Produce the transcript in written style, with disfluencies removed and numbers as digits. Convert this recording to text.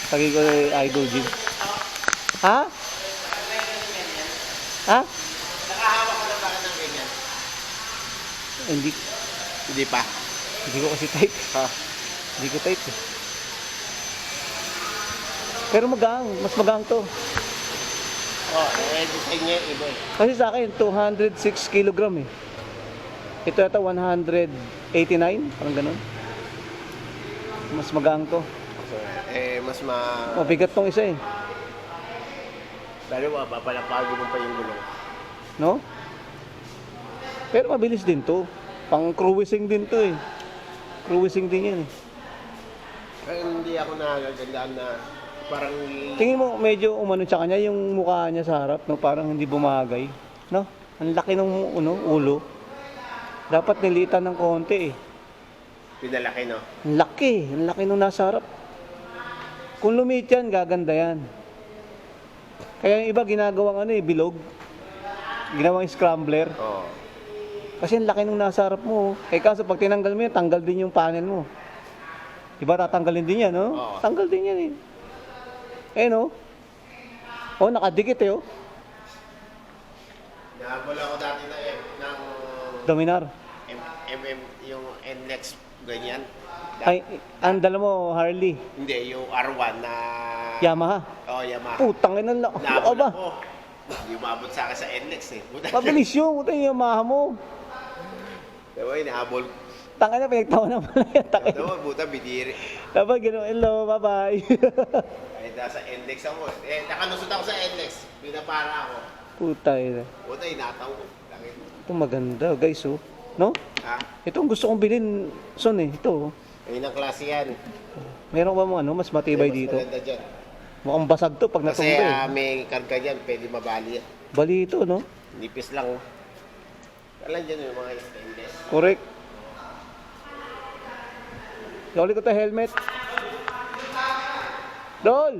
Lagi ko Idol Gym. Ha? Ha? Nakahawak ka na ba ng ganyan? Hindi. Hindi pa. Hindi ko kasi type. Ha? Hindi ko type eh. Pero magang. Mas magang to. Oh, design niya iba eh. Kasi sa akin, 206 kilogram eh. Ito yata 189. Parang ganun. Mas magang to. So, mas Mabigat tong isa eh. Lalo papalapagin mo pa yung gulong. No? Pero mabilis din to. Pang cruising din to eh. Cruising din yan eh. Kaya hindi ako nagagandaan na parang... Tingin mo medyo umano sa kanya yung mukha niya sa harap, no? Parang hindi bumagay, no? Ang laki ng ulo. Dapat nilitan ng konti eh. Pinalaki, no? Ang laki nung nasa harap. Kung lumit yan, gaganda yan. Kaya yung iba ginagawang bilog. Ginawang scrambler. Oo. Kasi ang laki nung nasa harap mo. Kaso pag tinanggal mo yan, tanggal din yung panel mo. Diba tatanggalin din yan, no? Oo. Tanggal din yan eh. Eh, no? Oh, nakadikit eh, oh. Nahabol ako dati ng Dominar. yung NLEX, ganyan. Ay, ang dala mo, Harley. Hindi, yung R1 na... Yamaha. Oh, Yamaha. Putang ina lang. Ano Nahabol ba? ako. Hindi umabot sa akin sa NLEX eh. Mabilis yun. Puta yung Yamaha mo. Diba, nahabol. Tangin na, pinagtawa na pala yan. Tangin. Diba, buta, bidiri. Dapat gano'n, hello, bye-bye. Ay, nasa NLEX ako. Nakalusot ako sa NLEX. Pinapara ako. Puta ina. Buta, inataw ko. Langit. Ito maganda, guys, oh. No? Ha? Ito ang gusto kong bilhin, son eh. Ito, oh. Ayun ang klase yan. Meron ba mo mas matibay Mas dito? maganda dyan. Mukhang basag to pag Kasi natumba eh. may karga dyan, pwede mabali yan. Bali ito, no? Nipis lang. Oh. Alam dyan yung mga stainless. Correct. Doli ko to helmet. Dol!